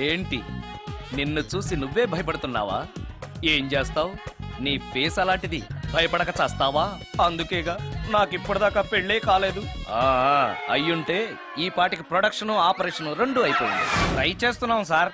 ఏంటి నిన్ను చూసి నువ్వే భయపడుతున్నావా? ఏం చేస్తావు? నీ ఫేస్ అలాంటిది, భయపడక చేస్తావా? అందుకేగా నాకిప్పటిదాకా పెళ్ళే కాలేదు. అయ్యుంటే ఈ పాటికి ప్రొడక్షన్ ఆపరేషన్ రెండు అయిపోయింది. ట్రై చేస్తున్నాం సార్.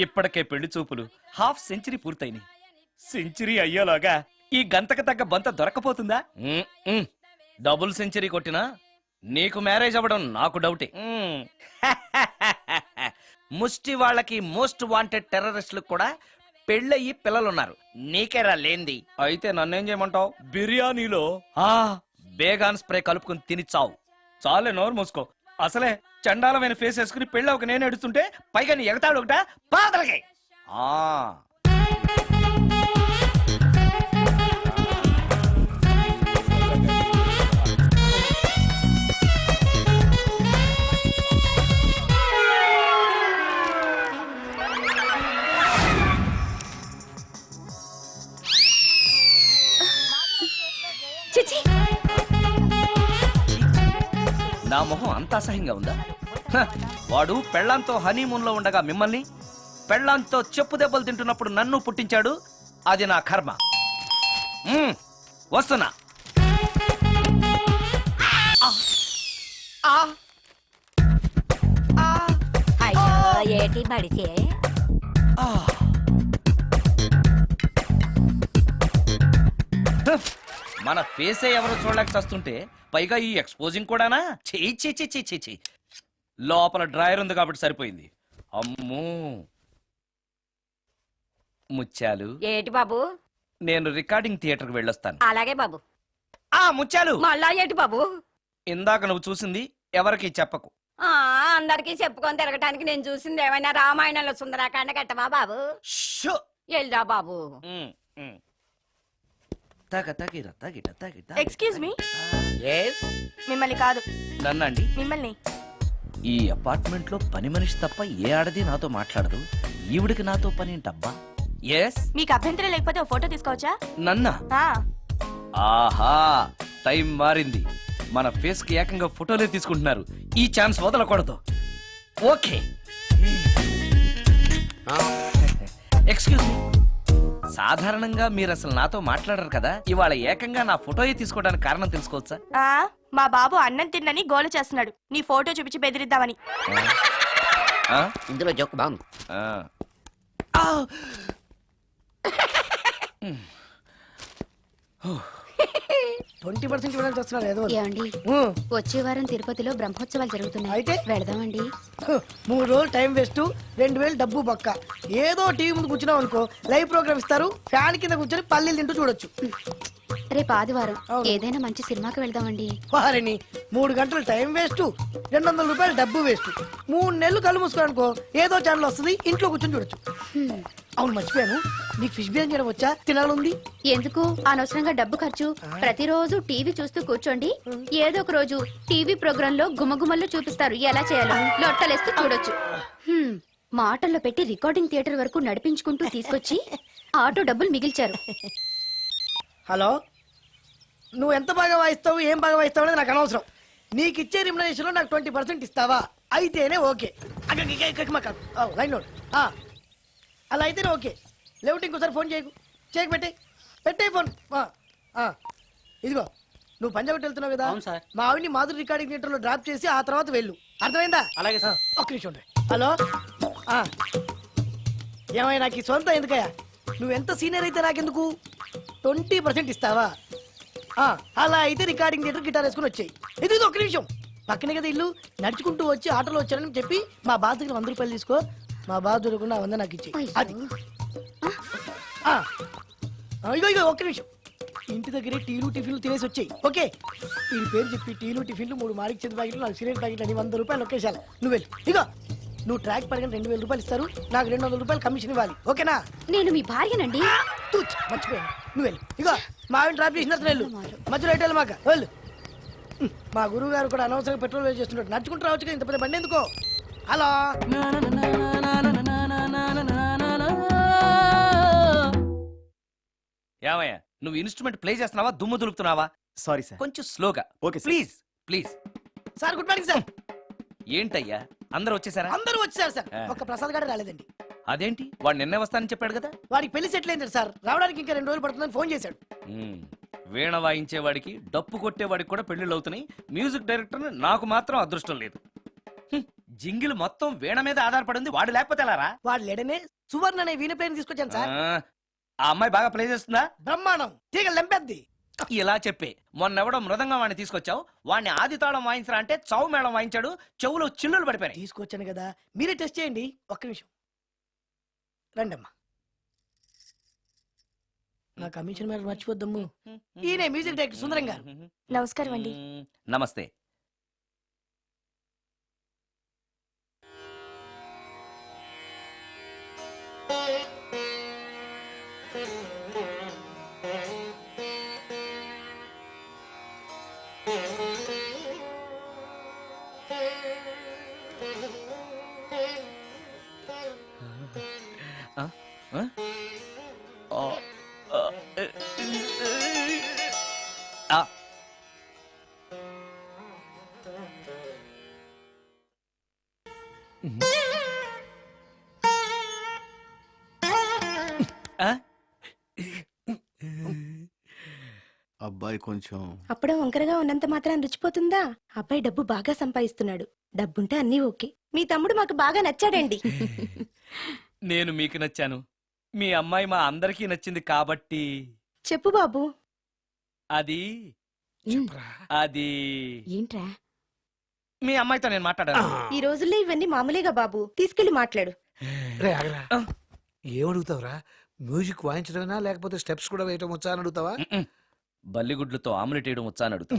ఇప్పటికే పెళ్లి చూపులు హాఫ్ సెంచరీ పూర్తయినాయి. సెంచరీ అయ్యేలాగా ఈ గంతకు తగ్గ బంత దొరకపోతుందా? డబుల్ సెంచరీ కొట్టినా నీకు మ్యారేజ్ అవ్వడం నాకు డౌటే. ముష్టి వాళ్ళకి మోస్ట్ వాంటెడ్ టెర్రరిస్టులకు కూడా పెళ్ళయి పిల్లలున్నారు. నీకేరా లేంది. అయితే నన్నేం చేయమంటావు? బిర్యానీలో బేగాన్ స్ప్రే కలుపుకుని తిని చావు. చాలే, నోరు మూసుకో. అసలే చండాలమైన ఫేస్ వేసుకుని పెళ్ళి ఒక నేను ఎడుతుంటే పైగా నీ ఎగతాడు ఒకట పాదలకి. నా మొహం అంత అసహ్యంగా ఉందా? వాడు పెళ్ళాంతో హనీమూన్ లో ఉండగా మిమ్మల్ని, పెళ్ళాంతో చెప్పు దెబ్బలు తింటున్నప్పుడు నన్ను పుట్టించాడు. అది నా కర్మ. వస్తున్నా. ఏటి బడిసే మన ఫేసే ఎవరు చూడలేక చస్తుంటే పైగా ఈ ఎక్స్పోజింగ్ కూడానా? చెయ్యి. లోపల డ్రాయర్ ఉంది కాబట్టి సరిపోయింది. అమ్మో ముత్యాలు. ఏటి బాబు? నేను రికార్డింగ్ థియేటర్కి వెళ్ళొస్తాను. అలాగే బాబు. ముత్యాలు, మళ్ళా ఏటి బాబు? ఇందాక నువ్వు చూసింది ఎవరికి చెప్పకు. అందరికి చెప్పుకొని తిరగటానికి నేను చూసింది ఏమైనా రామాయణంలో సుందరాకాండ కట్టవా బాబు? ఎల్దా బాబు. Excuse me. Yes? మిమ్మల్ని కాదు, నన్నండి. మిమ్మల్ని. ఈ అపార్ట్మెంట్ లో పని మనిషి తప్ప ఏ ఆడది నాతో మాట్లాడదు. ఈవిడికి నాతో పని ఏంటబ్బా? ఎస్. మీకు అభ్యంతరం లేకపోతే ఓ ఫోటో తీసుకోవచ్చా? నన్నా? ఆ. ఆహా, టైం మారింది. మన ఫేస్ కి ఏకంగా ఫోటోలే తీసుకుంటున్నారు. ఈ ఛాన్స్ వదలకూడదు. ఓకే. Excuse me. సాధారణంగా మీరు అసలు నాతో మాట్లాడరు కదా. ఇవాళ ఏకంగా నా ఫోటోయే తీసుకోవడానికి కారణం తెలుసుకోవచ్చా? మా బాబు అన్నం తిన్నని గోలు చేస్తున్నాడు. నీ ఫోటో చూపించి బెదిరిద్దామని. ఇందులో జోక్ బాగుంది. 20% ఇవ్వడానికి వస్తున్నారు ఏదో. ఏమండి, వచ్చే వారం తిరుపతిలో బ్రహ్మోత్సవాలు జరుగుతున్నాయి. అయితే వెళదామండి. 3 రోజులు టైం వేస్ట్, 2000 డబ్బు బొక్క. ఏదో టీవీ ముందు కూర్చున్నాం అనుకో, లైవ్ ప్రోగ్రామ్ ఇస్తారు, ఫ్యాన్ కింద కూర్చొని పల్లీలు తింటూ చూడొచ్చు. రేపు ఆదివారం ఏదైనా మంచి సినిమాకి వెళ్దామండి. వారిని 3 గంటలు టైం వేస్ట్, 200 రూపాయలు డబ్బు వేస్ట్. 3 నెలలు కళ్ళు మూసుకోనుకో, ఏదో ఛానల్ వస్తుంది, ఇంట్లో కూర్చొని చూడొచ్చు. అవును, మర్చిపోయాను, నీకు ఫిష్ బిర్యానీ చేయడం వచ్చా? తినాలుంది. ఎందుకు అనవసరంగా డబ్బు ఖర్చు? ప్రతిరోజు టీవీ చూస్తూ కూర్చోండి, ఏదో ఒక రోజు టీవీ ప్రోగ్రామ్ లో గుమగుమల్లో చూపిస్తారు ఎలా చేయాలో. లొట్టలేస్తూ చూడొచ్చు. మాటల్లో పెట్టి రికార్డింగ్ థియేటర్ వరకు నడిపించుకుంటూ తీసుకొచ్చి ఆటో డబ్బులు మిగిల్చారు. హలో, నువ్వు ఎంత బాగా వాయిస్తావు, ఏం బాగా వాయిస్తావు అనేది నాకు అనవసరం. నీకు ఇచ్చే రిమ్యునరేషన్ లో నాకు 20% ఇస్తావా? అయితేనే ఓకే. లైన్ అలా అయితేనే ఓకే. లేవుటి ఇంకోసారి ఫోన్ చేయకు పెట్టే ఫోన్. ఇదిగో, నువ్వు పంజాబ్ వెళ్తున్నావు కదా, మా ఆవిడ్ని మాధురి రికార్డింగ్ థియేటర్ లో డ్రాప్ చేసి ఆ తర్వాత వెళ్ళు. అర్థమైందా? అలాగే సార్. ఒక్క నిమిషం ఉండే. హలో, ఏమైనా నాకు ఈ సొంత ఎందుకయ్యా? నువ్వెంత సీనియర్ అయితే నాకెందుకు? 20% ఇస్తావా? అలా అయితే రికార్డింగ్ థియేటర్ గిటార్ వేసుకుని వచ్చాయి. ఇది ఒక్క నిమిషం, పక్కనే కదా ఇల్లు. నడుచుకుంటూ వచ్చి ఆటోలో వచ్చానని చెప్పి మా బాధ దగ్గర 100 రూపాయలు తీసుకో. మా బాధ దొరకకుండా 100 నాకు ఇచ్చి. అది ఇగో ఒక్క నిమిషం. ఇంటి దగ్గరే టీలు టిఫిన్లు తినేసి వచ్చాయి. ఓకే, ఈ పేరు చెప్పి టీలు టిఫిన్లు 3 మారికి చెంది ప్యాకెట్లు, 4 సిగరెట్ ప్యాకెట్లు అని 100 రూపాయలు ఒకేసారి. నువ్వు వెళ్ళు. ఇగో, నువ్వు ట్రాక్ పరంగా 2000 రూపాయలు ఇస్తారు, నాకు 200 రూపాయలు కమిషన్ ఇవ్వాలి. ఓకేనా? నేను మీ భార్యనండి. మర్చిపోయాను. నువ్వు వెళ్ళు. ఇగో, మా ఆవిడ డ్రాప్ చేసిన వెళ్ళు. మధ్యలో రైట్ మాక వెళ్ళు. మా గురువు గారు కూడా అనవసరంగా పెట్రోల్ వేస్ట్ చేస్తున్నాడు. నడుచుకుంటూ రావచ్చు కదా, ఇంత పెద్ద బండి ఎందుకో. హలో, ఏమయ్యా, నువ్వు ఇన్స్ట్రుమెంట్ ప్లే చేస్తున్నావా, దుమ్ము దులుపుతున్నావా? సారీ సార్, కొంచెం స్లోగా. Okay please. Sir good morning sir. ఏంటయ్యా అందరూ వచ్చేసారా? అందరూ వచ్చారు సార్, ఆ. ఒక్క ప్రసాద్ గారు రాలేదండి. అదేంటి వాడు నిన్నే వస్తానని చెప్పాడు కదా. వాడికి పెళ్లి సెటిల్ అయింది సార్, రావడానికి ఇంకా 2 రోజులు పడుతుందని ఫోన్ చేశాడు. ఉమ్, వీణ వాయించేవాడికి డప్పు కొట్టేవాడికి కూడా పెళ్లిళ్ళు అవుతున్నాయి. మ్యూజిక్ డైరెక్టర్ నాకు మాత్రం అదృష్టం లేదు. జింగిల్ మొత్తం వీణ మీద ఆధారపడింది, వాడు లేకపోతే ఎలారా? వాడు లేడనే సువర్ణ అనే వీణ ప్లేని తీసుకొచ్చాను సార్. ఆ అమ్మాయి బాగా ప్లే చేస్తుందా? బ్రహ్మాండం, తీగ లెంపెద్ది. ఇలా చెప్పే మొన్నెవడో మృదంగం వాడిని తీసుకొచ్చావు, వాడిని ఆది తాళం వాయించరా అంటే చౌ మేళం వాయించాడు, చెవులో చిల్లులు పడిపోయాయి. తీసుకొచ్చాను కదా, మీరే టెస్ట్ చేయండి. ఒక్క నిమిషం రండమ్మా. నా కమిషన్ మీద మర్చిపోద్దమ్ము. ఈయనే మ్యూజిక్ డైరెక్టర్ సుందరం గారు. నమస్కారం అండి. నమస్తే. ఆ? ఆ? ఆ, ఆ, ఆ. ఆ? అబ్బాయి కొంచెం అప్పుడే వంకరగా ఉన్నంత మాత్రం రుచిపోతుందా? అబ్బాయి డబ్బు బాగా సంపాదిస్తున్నాడు. డబ్బుంటే అన్నీ ఓకే. మీ తమ్ముడు మాకు బాగా నచ్చాడండి. నేను మీకు నచ్చాను, మీ అమ్మాయి మా అందరికీ నచ్చింది కాబట్టి చెప్పు బాబు. అది అది ఏంట్రా? మీ అమ్మాయితో నేను మాట్లాడాను. ఈ రోజుల్లో ఇవన్నీ మామూలేగా బాబు, తీసుకెళ్లి మాట్లాడు. రే ఆగరా, ఏమడుగుతావురా? మ్యూజిక్ వాయించడమేనా లేకపోతే స్టెప్స్ కూడా వేయటం వచ్చా అని అడుగుతావా? మ్మ్. బల్లిగుడ్లతో ఆమ్లెట్ వేయడం వచ్చా అని అడుగుతా.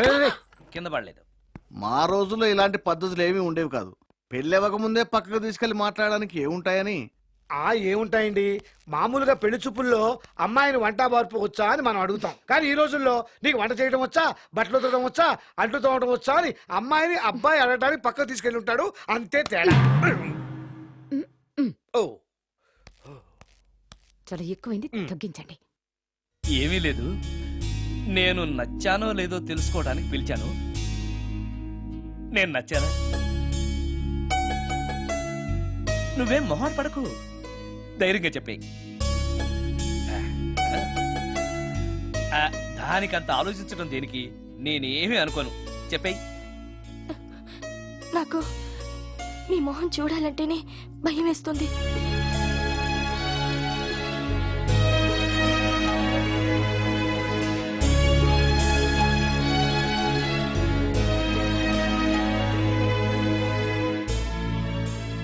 రే, రే, రే. కింద పడలేదు. మా రోజుల్లో ఇలాంటి పద్ధతులు ఏమీ ఉండేవి కాదు. పెళ్ళవక ముందే పక్కకు తీసుకెళ్లి మాట్లాడడానికి ఏముంటాయని. ఏముంటాయండి, మామూలుగా పెళ్లి చూపుల్లో అమ్మాయిని వంట మార్పు వచ్చా అని మనం అడుగుతాం. కానీ ఈ రోజుల్లో నీకు వంట చేయడం వచ్చా, బట్టలు ఉతకడం వచ్చా, అంట్లు తోమడం వచ్చా అని అమ్మాయిని అబ్బాయి అడగడానికి పక్కకు తీసుకెళ్ళి ఉంటాడు. అంతే తేడా. ఓ చాలా ఎక్కువైంది, తగ్గించండి. ఏమీ లేదు, నేను నచ్చానో లేదో తెలుసుకోవడానికి పిలిచాను. నేను నచ్చానా? నువ్వేం మొహాట్ పడకు, ధైర్యంగా చెప్పే. దానికంత ఆలోచించడం దేనికి? నేనేమీ అనుకోను, చెప్పేయ్. నాకు నీ మొహం చూడాలంటేనే భయం వేస్తుంది.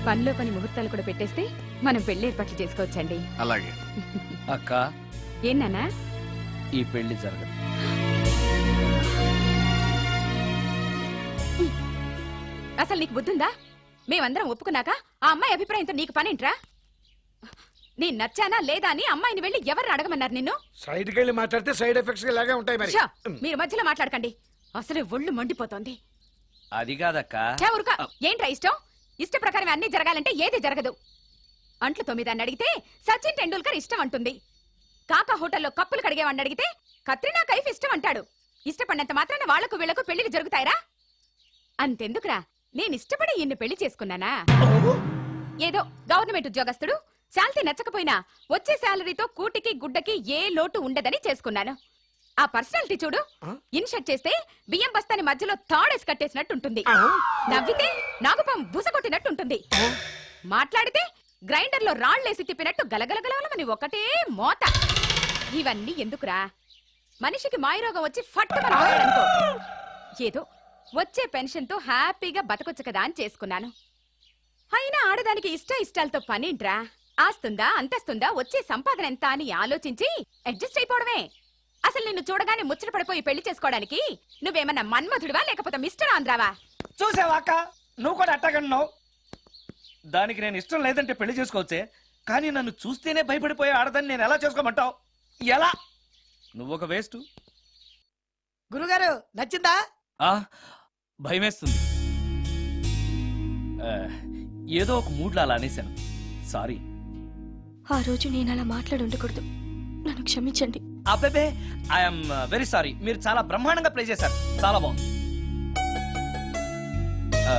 పనిలో పని ముహూర్తాలు కూడా పెట్టేస్తే మనం పెళ్లి ఏర్పాట్లు చేసుకోవచ్చండి. అలాగే అక్క, ఏనానా? ఈ పెళ్లి జరగదు. అసలు నీకు బుద్ధుందా? మేమందరం ఒప్పుకున్నాక ఆ అమ్మాయి అభిప్రాయంతో నీకు పనేంట్రా? నేను నచ్చానా లేదా అని అమ్మాయిని వెళ్ళి ఎవరు అడగమన్నారు నిన్ను? సైడ్కి వెళ్ళి మాట్లాడితే సైడ్ ఎఫెక్ట్స్ ఇలాగే ఉంటాయి మరి. షా, మీరు మధ్యలో మాట్లాడకండి, అసలే ఒళ్ళు మండిపోతోంది. అది కాదక్క. ఛే, ఊరుకో. ఏంట్రా ఇష్టం? ఇష్ట ప్రకారం అన్ని జరగాలంటే ఏది జరగదు. అంట్లు 9 అని అడిగితే సచిన్ టెండూల్కర్ ఇష్టం అంటుంది. కాకా హోటల్లో కప్పులు కడిగేవాడిని అడిగితే కత్రినా కైఫ్ ఇష్టం అంటాడు. ఇష్టపడినంత మాత్రాన వాళ్లకు వీళ్లకు పెళ్లికి జరుగుతాయిరా? అంతెందుకురా, నేను ఇష్టపడి ఇన్ని పెళ్లి చేసుకున్నానా? ఏదో గవర్నమెంట్ ఉద్యోగస్తుడు, శాలరీ నచ్చకపోయినా వచ్చే శాలరీతో కూటికి గుడ్డకి ఏ లోటు ఉండదని చేసుకున్నాను. ఆ పర్సనాలిటీ చూడు, ఇన్షర్ట్ చేస్తే బియ్యం బస్తాని మధ్యలో తాడేసి కట్టేసినట్టుంటుంది. నవ్వితే నాగుపం బుస కొట్టినట్టుంటుంది. మాట్లాడితే గ్రైండర్ లో రాళ్లేసి తిప్పినట్టు గలగలగలమని ఒకటే మోత. ఇవన్నీ ఎందుకురా? మనిషికి మాయరోగం వచ్చి ఫట్టుమనుకో, ఏదో వచ్చే పెన్షన్ తో హ్యాపీగా బతకొచ్చు కదా అని చేసుకున్నాను. అయినా ఆడదానికి ఇష్టాలతో పనింట్రా? ఆస్తుందా, అంతస్తుందా, వచ్చే సంపాదన ఎంత అని ఆలోచించి అడ్జస్ట్ అయిపోవడమే. అసలు నిన్ను చూడగానే ముచ్చట పడిపోయి పెళ్లి చేసుకోవడానికి నువ్వేమన్నా మన్మధుడివా లేకపోతే మిస్టర్ ఆంధ్రావా? చూసావా అక్క, నువ్వు కూడా అట్టగన్నావు. దానికి నేను ఇష్టం లేదంటే పెళ్లి చేసుకోవచ్చే, కానీ నన్ను చూస్తేనే భయపడిపోయే ఆడదని నేను ఎలా చేసుకోమంటావు? ఎలా? నువ్వు ఒక వేస్ట్. గురుగారు నచ్చిందా? భయమేస్తుంది. ఏదో ఒక మూడ్లో అలా అనేశాను, సారీ. ఆ రోజు నేను అలా మాట్లాడి ఉండకూడదు, నన్ను క్షమించండి. అబ్బే, ఐఎమ్ వెరీ సారీ. మీరు చాలా బ్రహ్మాండంగా ప్లే చేశారు, చాలా బాగుంది. ఆ,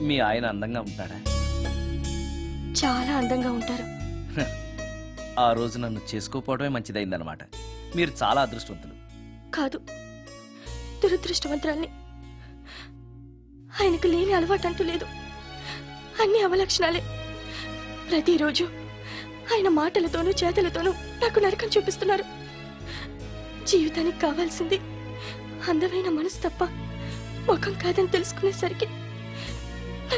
మీ ఆయన అందంగా ఉంటాడా? చాలా అందంగా ఉంటారు. ఆ రోజు నన్ను చేసుకోపోవడమే మంచిదైందనమాట. మీరు చాలా అదృష్టవంతులు. కాదు, దురదృష్టవంతురాల్ని. ఆయనకు లేని అలవాటు అంటూ లేదు. అన్ని అవలక్షణాలే. ప్రతిరోజు ఆయన మాటలతోనూ చేతలతోనూ నాకు నరకం చూపిస్తున్నారు. జీవితానికి కావాల్సింది అందమైన మనసు తప్ప ముఖం కాదని తెలుసుకునేసరికి నా